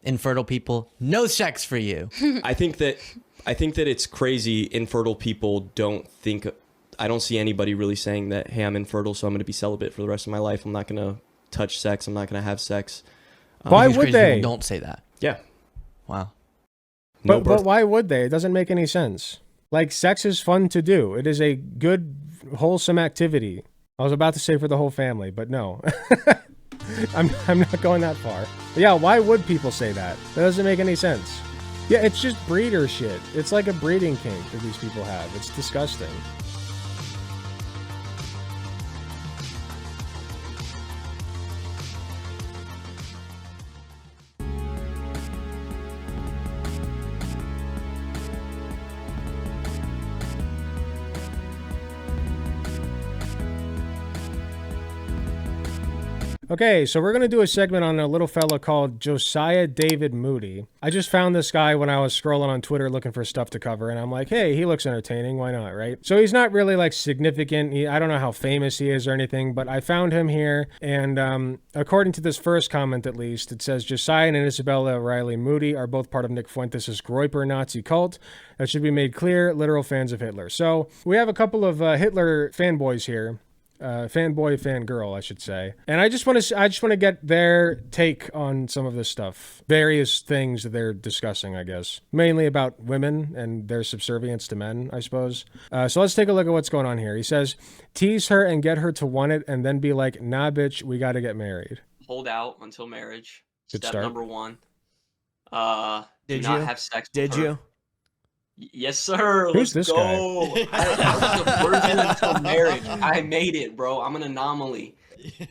infertile people, no sex for you. I think that it's crazy. Infertile people don't think. I don't see anybody really saying that, hey, I'm infertile, so I'm going to be celibate for the rest of my life. I'm not going to touch sex. I'm not going to have sex. Why would they? People don't say that. Yeah. Wow. No But why would they? It doesn't make any sense. Like, sex is fun to do. It is a good, wholesome activity. I was about to say for the whole family, but no. I'm not going that far. But yeah, why would people say that? That doesn't make any sense. Yeah, it's just breeder shit. It's like a breeding kink that these people have. It's disgusting. Okay, so we're going to do a segment on a little fella called Josiah David Moody. I just found this guy when I was scrolling on Twitter looking for stuff to cover, and I'm like, hey, he looks entertaining, why not, right? So he's not really, like, significant. I don't know how famous he is or anything, but I found him here, and according to this first comment, at least, it says, Josiah and Isabella Riley Moody are both part of Nick Fuentes' Groyper Nazi cult. That should be made clear, literal fans of Hitler. So we have a couple of Hitler fanboys here. Fanboy, fangirl, I should say. And I just want to get their take on some of this stuff. Various things that they're discussing, I guess. Mainly about women and their subservience to men, I suppose. So let's take a look at what's going on here. He says, tease her and get her to want it and then be like, nah, bitch, we got to get married. Hold out until marriage. Good Step start. number 1. Did do not you? have sex with Did her. you? Yes, sir. Who's Let's this go. I was a virgin until marriage. I made it, bro. I'm an anomaly.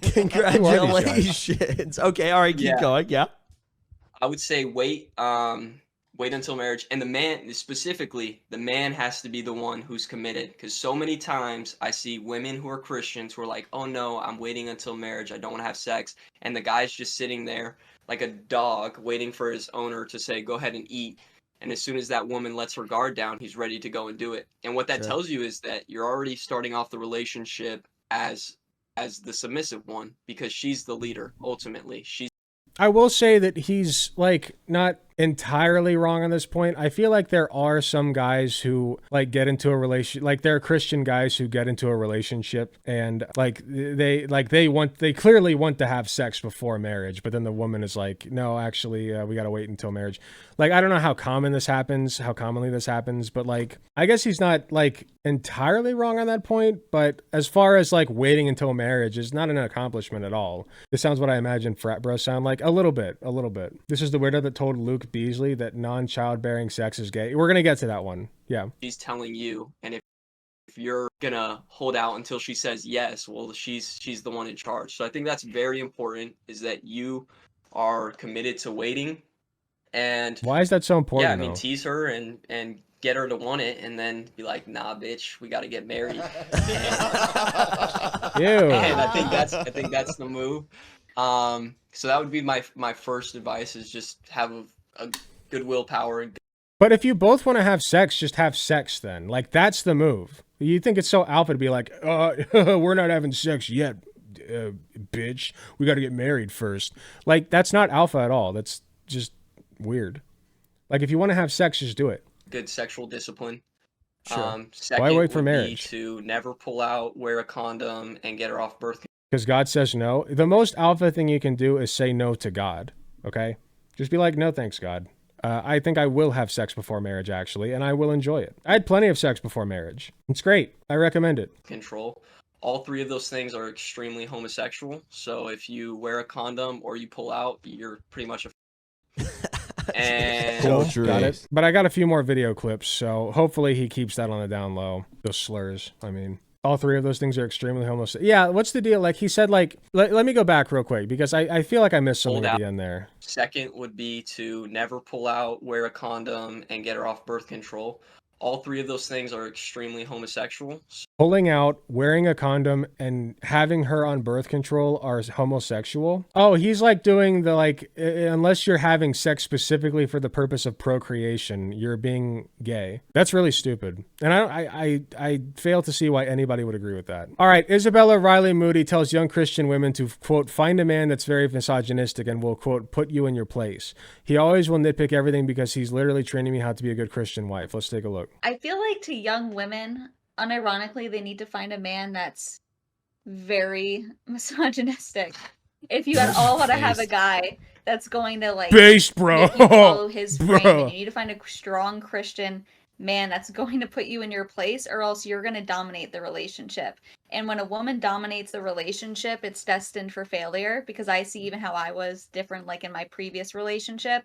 Congratulations. Okay, all right, keep going. Yeah. I would say wait until marriage. And the man, specifically, the man has to be the one who's committed. Because so many times I see women who are Christians who are like, oh no, I'm waiting until marriage. I don't want to have sex. And the guy's just sitting there like a dog waiting for his owner to say, go ahead and eat. And as soon as that woman lets her guard down, he's ready to go and do it. And what that tells you is that you're already starting off the relationship as the submissive one, because she's the leader, ultimately. I will say that he's, like, not entirely wrong on this point. I feel like there are some guys who, like, get into a relation, like, there are Christian guys who get into a relationship and, like, they clearly want to have sex before marriage, but then the woman is like, no, actually, we gotta wait until marriage. Like, I don't know how commonly this happens, but, like, I guess he's not, like, entirely wrong on that point, but as far as, like, waiting until marriage is not an accomplishment at all. This sounds what I imagine frat bros sound like. A little bit. This is the weirdo that told Luke Beasley that non-childbearing sex is gay. We're gonna get to that one. Yeah. She's telling you, and if you're gonna hold out until she says yes, well, she's the one in charge. So I think that's very important, is that you are committed to waiting. And why is that so important? Yeah, I mean, tease her and get her to want it, and then be like, nah, bitch, we got to get married. And I think that's the move. So that would be my first advice, is just have a good willpower. But if you both want to have sex, just have sex then. Like, that's the move. You think it's so alpha to be like, we're not having sex yet, bitch. We got to get married first. Like, that's not alpha at all. That's just weird. Like, if you want to have sex, just do it. Good sexual discipline. Sure. Second, why wait for would marriage? be to never pull out, wear a condom, and get her off birth control. Because God says no. The most alpha thing you can do is say no to God. Okay? Just be like, no thanks, God. I think I will have sex before marriage, actually, and I will enjoy it. I had plenty of sex before marriage. It's great. I recommend it. Control. All three of those things are extremely homosexual. So if you wear a condom or you pull out, you're pretty much a and cool. Got it. But I got a few more video clips, so hopefully he keeps that on the down low. Those slurs, I mean. All three of those things are extremely homosexual. Yeah, what's the deal? Like, he said, like, let me go back real quick, because I feel like I missed something at the end there. Second would be to never pull out, wear a condom, and get her off birth control. All three of those things are extremely homosexual. Pulling out, wearing a condom, and having her on birth control are homosexual. Oh, he's like doing the like, unless you're having sex specifically for the purpose of procreation, you're being gay. That's really stupid. And I fail to see why anybody would agree with that. All right, Isabella Riley Moody tells young Christian women to, quote, find a man that's very misogynistic and will, quote, put you in your place. He always will nitpick everything because he's literally training me how to be a good Christian wife. Let's take a look. I feel like to young women, unironically, they need to find a man that's very misogynistic. If you at all want to have a guy that's going to like Based, bro. make you follow his Bro. frame, and you need to find a strong Christian man that's going to put you in your place, or else you're going to dominate the relationship. And when a woman dominates the relationship, it's destined for failure, because I see even how I was different, like in my previous relationship.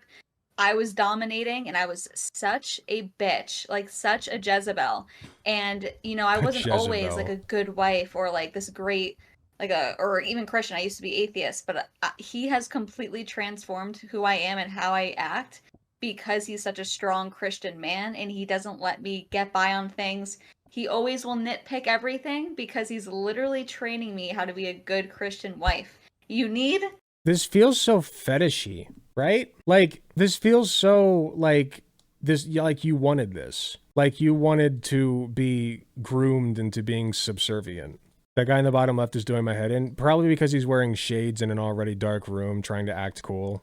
I was dominating and I was such a bitch, like such a Jezebel. And, you know, I wasn't always like a good wife or like this great, like or even Christian. I used to be atheist, but he has completely transformed who I am and how I act because he's such a strong Christian man and he doesn't let me get by on things. He always will nitpick everything because he's literally training me how to be a good Christian wife. This feels so fetishy. Right? Like, this feels so like this, like you wanted this. Like you wanted to be groomed into being subservient. That guy in the bottom left is doing my head in, probably because he's wearing shades in an already dark room trying to act cool.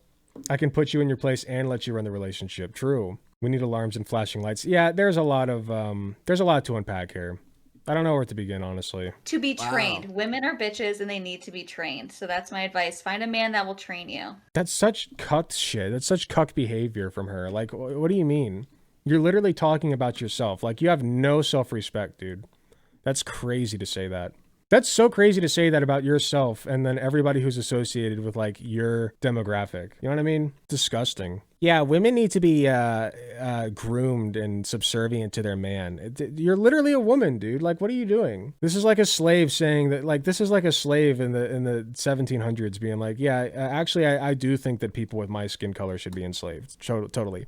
I can put you in your place and let you run the relationship. True. We need alarms and flashing lights. Yeah, there's a lot to unpack here. I don't know where to begin, honestly. To be trained. Women are bitches and they need to be trained. So that's my advice. Find a man that will train you. That's such cuck shit. That's such cuck behavior from her. Like, what do you mean? You're literally talking about yourself. Like, you have no self-respect, dude. That's crazy to say that. That's so crazy to say that about yourself and then everybody who's associated with, like, your demographic. You know what I mean? Disgusting. Yeah, women need to be groomed and subservient to their man. You're literally a woman, dude. Like, what are you doing? This is like a slave saying that, like, this is like a slave in the 1700s being like, yeah, actually, I do think that people with my skin color should be enslaved. Totally.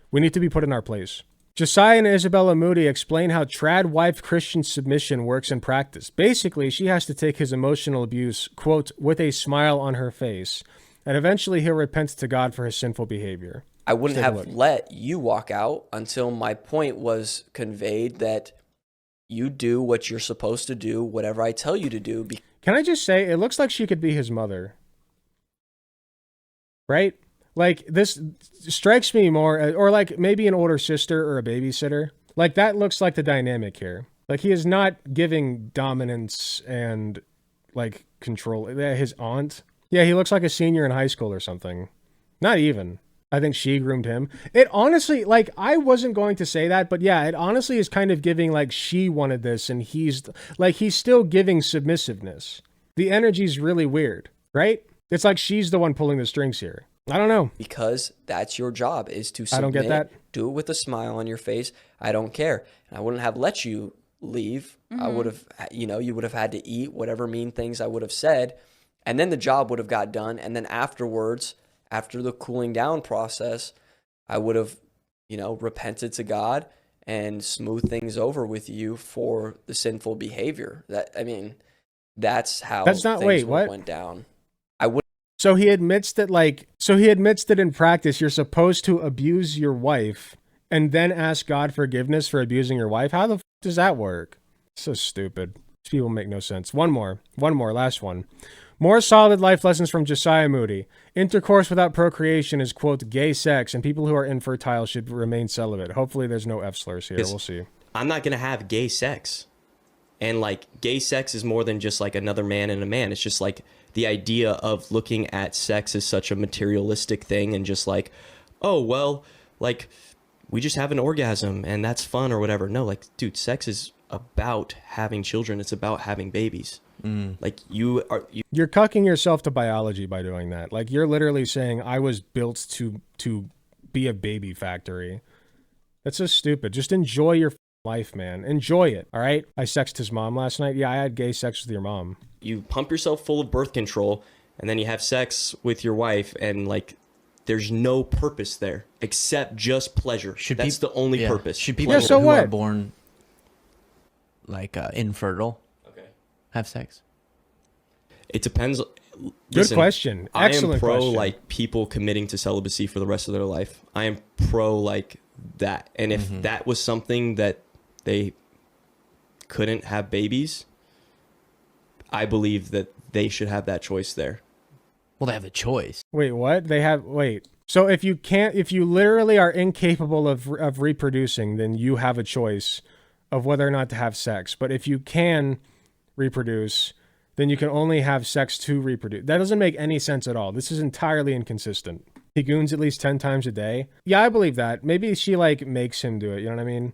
We need to be put in our place. Josiah and Isabella Moody explain how trad wife Christian submission works in practice. Basically, she has to take his emotional abuse, quote, with a smile on her face, and eventually he'll repent to God for his sinful behavior. I wouldn't have let you walk out until my point was conveyed that you do what you're supposed to do, whatever I tell you to do. Can I just say, it looks like she could be his mother. Right? Like, this strikes me more, or like maybe an older sister or a babysitter. Like, that looks like the dynamic here. Like, he is not giving dominance and, like, control. His aunt? Yeah, he looks like a senior in high school or something. Not even. I think she groomed him. It honestly, like, I wasn't going to say that, but yeah, it honestly is kind of giving, like, she wanted this, and he's still giving submissiveness. The energy's really weird, right? It's like she's the one pulling the strings here. I don't know. Because that's your job, is to submit. I don't get that. Do it with a smile on your face. I don't care. And I wouldn't have let you leave. I would have, you would have had to eat whatever mean things I would have said. And then the job would have got done. And then afterwards, after the cooling down process, I would have, repented to God and smoothed things over with you for the sinful behavior. That's how things went down. So he admits that in practice, you're supposed to abuse your wife and then ask God forgiveness for abusing your wife. How the f does that work? So stupid. These people make no sense. One more, last one. More solid life lessons from Josiah Moody. Intercourse without procreation is, quote, gay sex, and people who are infertile should remain celibate. Hopefully there's no F slurs here. We'll see. I'm not going to have gay sex. And, like, gay sex is more than just, like, another man and a man. It's just, like, the idea of looking at sex as such a materialistic thing and just, like, oh, well, like, we just have an orgasm and that's fun or whatever. No, like, dude, sex is about having children. It's about having babies. Like, you're cucking yourself to biology by doing that. Like, you're literally saying I was built to be a baby factory. That's so stupid. Just enjoy your life, man. Enjoy it, all right? I sexted his mom last night. Yeah, I had gay sex with your mom. You pump yourself full of birth control, and then you have sex with your wife, and, like, there's no purpose there except just pleasure. That's the only purpose. Should people Yeah, so who what? are born like infertile have sex? It depends. Good Listen, question. Excellent I am pro question. like people committing to celibacy for the rest of their life. I am pro like that. And if that was something that they couldn't have babies, I believe that they should have that choice there. Well, they have a choice. Wait, what? Wait. So if you literally are incapable of reproducing, then you have a choice of whether or not to have sex. But if you can reproduce, then you can only have sex to reproduce. That doesn't make any sense at all. This is entirely inconsistent. He goons at least 10 times a day. Yeah, I believe that. Maybe she like makes him do it. You know what I mean?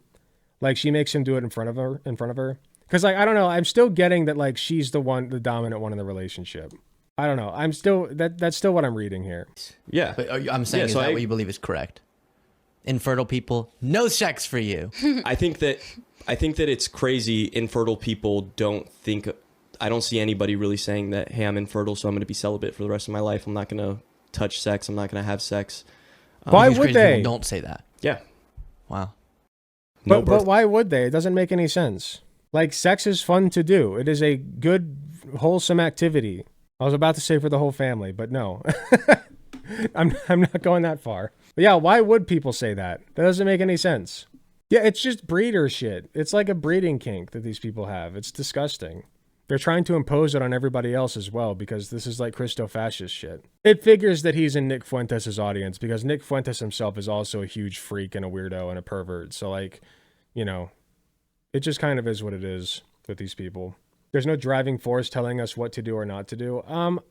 Like she makes him do it in front of her. Because like, I don't know. I'm still getting that like she's the dominant one in the relationship. I don't know. I'm still, that's still what I'm reading here. Yeah. But I'm saying, is that what you believe is correct? Infertile people, no sex for you. I think that it's crazy. Infertile people don't think. I don't see anybody really saying that, hey, I'm infertile, so I'm going to be celibate for the rest of my life. I'm not going to touch sex. I'm not going to have sex. Why Because would crazy they? people don't say that. Yeah. Wow. But why would they? It doesn't make any sense. Like, sex is fun to do. It is a good, wholesome activity. I was about to say for the whole family, but no. I'm not going that far. But yeah, why would people say that? That doesn't make any sense. Yeah, it's just breeder shit. It's like a breeding kink that these people have. It's disgusting. They're trying to impose it on everybody else as well because this is like Christo-fascist shit. It figures that he's in Nick Fuentes' audience because Nick Fuentes himself is also a huge freak and a weirdo and a pervert. So like, you know, it just kind of is what it is with these people. There's no driving force telling us what to do or not to do.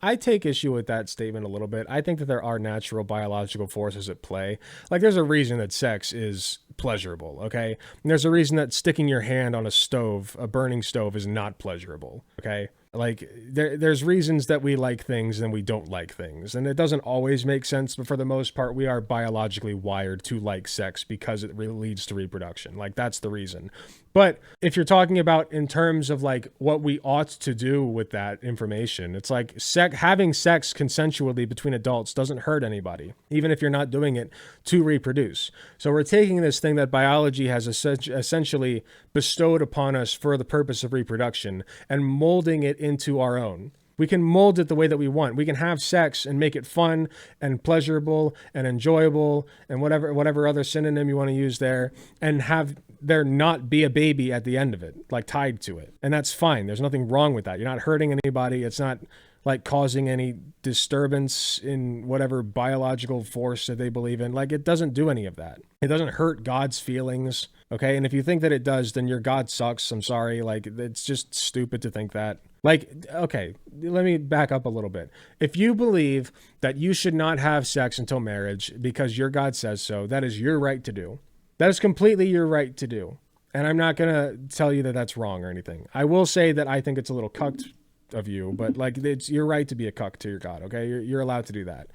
I take issue with that statement a little bit. I think that there are natural biological forces at play. Like there's a reason that sex is pleasurable, okay? And there's a reason that sticking your hand on a stove, a burning stove, is not pleasurable, okay? Like there's reasons that we like things and we don't like things. And it doesn't always make sense, but for the most part, we are biologically wired to like sex because it really leads to reproduction. Like that's the reason. But if you're talking about in terms of like what we ought to do with that information, it's like having sex consensually between adults doesn't hurt anybody, even if you're not doing it to reproduce. So we're taking this thing that biology has essentially bestowed upon us for the purpose of reproduction and molding it into our own. We can mold it the way that we want. We can have sex and make it fun and pleasurable and enjoyable and whatever other synonym you want to use there, and have there not be a baby at the end of it, like tied to it. And that's fine. There's nothing wrong with that. You're not hurting anybody. It's not like causing any disturbance in whatever biological force that they believe in. Like it doesn't do any of that. It doesn't hurt God's feelings. Okay. And if you think that it does, then your God sucks. I'm sorry. Like it's just stupid to think that. Like, okay, let me back up a little bit. If you believe that you should not have sex until marriage because your God says so, that is your right to do. That is completely your right to do. And I'm not going to tell you that that's wrong or anything. I will say that I think it's a little cucked of you, but like it's your right to be a cuck to your God, okay? You're allowed to do that.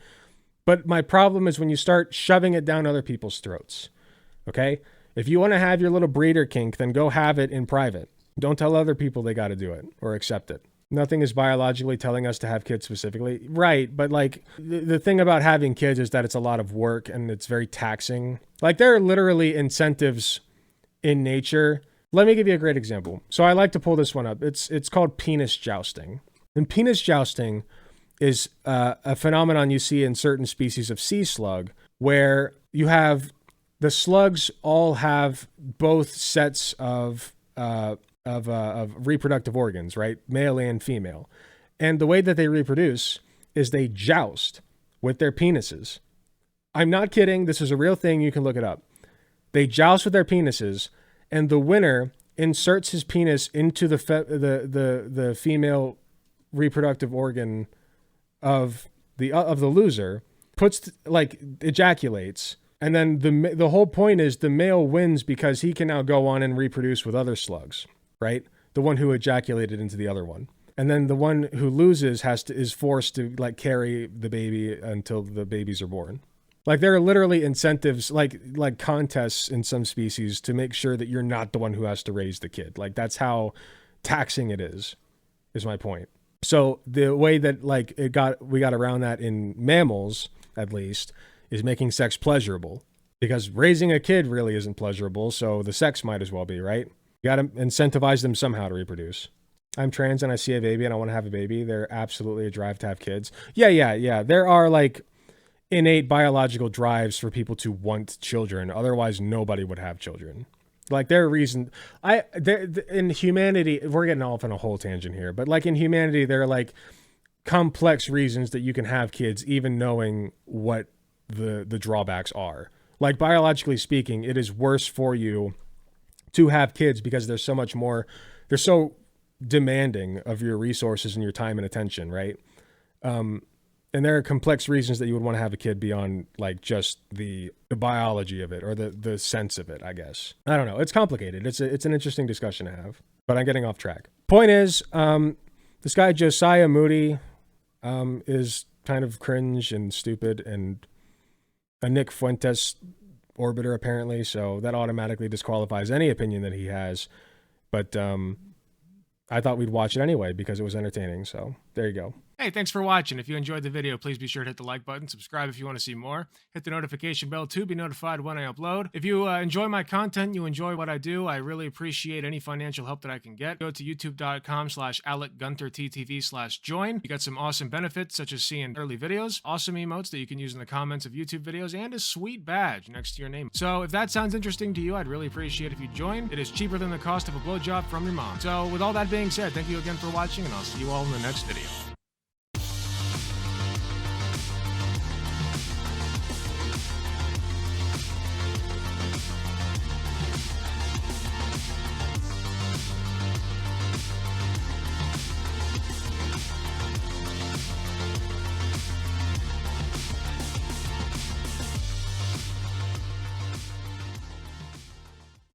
But my problem is when you start shoving it down other people's throats, okay? If you want to have your little breeder kink, then go have it in private. Don't tell other people they got to do it or accept it. Nothing is biologically telling us to have kids specifically. Right, but like the thing about having kids is that it's a lot of work and it's very taxing. Like there are literally incentives in nature. Let me give you a great example. So I like to pull this one up. It's called penis jousting. And penis jousting is a phenomenon you see in certain species of sea slug where you have the slugs all have both sets of reproductive organs, right? Male and female. And the way that they reproduce is they joust with their penises. I'm not kidding. This is a real thing. You can look it up. They joust with their penises, and the winner inserts his penis into the female reproductive organ of the loser, ejaculates. And then the whole point is the male wins because he can now go on and reproduce with other slugs, right? The one who ejaculated into the other one. And then the one who loses is forced to like carry the baby until the babies are born. Like there are literally incentives, like contests in some species to make sure that you're not the one who has to raise the kid. Like that's how taxing it is my point. So the way that like we got around that in mammals, at least, is making sex pleasurable. Because raising a kid really isn't pleasurable, so the sex might as well be, right? You gotta incentivize them somehow to reproduce. I'm trans and I see a baby and I want to have a baby. They're absolutely a drive to have kids. Yeah. There are like innate biological drives for people to want children. Otherwise, nobody would have children. Like there are reasons. In humanity, we're getting off on a whole tangent here, but like in humanity, there are like complex reasons that you can have kids, even knowing what the drawbacks are. Like biologically speaking, it is worse for you to have kids because there's so much more. They're so demanding of your resources and your time and attention, right? And there are complex reasons that you would want to have a kid beyond like just the biology of it or the sense of it, I guess. I don't know. It's complicated. It's an interesting discussion to have, but I'm getting off track. Point is, this guy Josiah Moody is kind of cringe and stupid and a Nick Fuentes orbiter apparently, so that automatically disqualifies any opinion that he has. But I thought we'd watch it anyway because it was entertaining, so there you go. Hey, thanks for watching. If you enjoyed the video, please be sure to hit the like button, subscribe if you want to see more, hit the notification bell to be notified when I upload. If you enjoy my content, you enjoy what I do, I really appreciate any financial help that I can get. Go to youtube.com/AlecGunterTTV/join. You got some awesome benefits such as seeing early videos, awesome emotes that you can use in the comments of YouTube videos, and a sweet badge next to your name. So if that sounds interesting to you, I'd really appreciate if you join. It is cheaper than the cost of a blowjob from your mom. So with all that being said, thank you again for watching, and I'll see you all in the next video.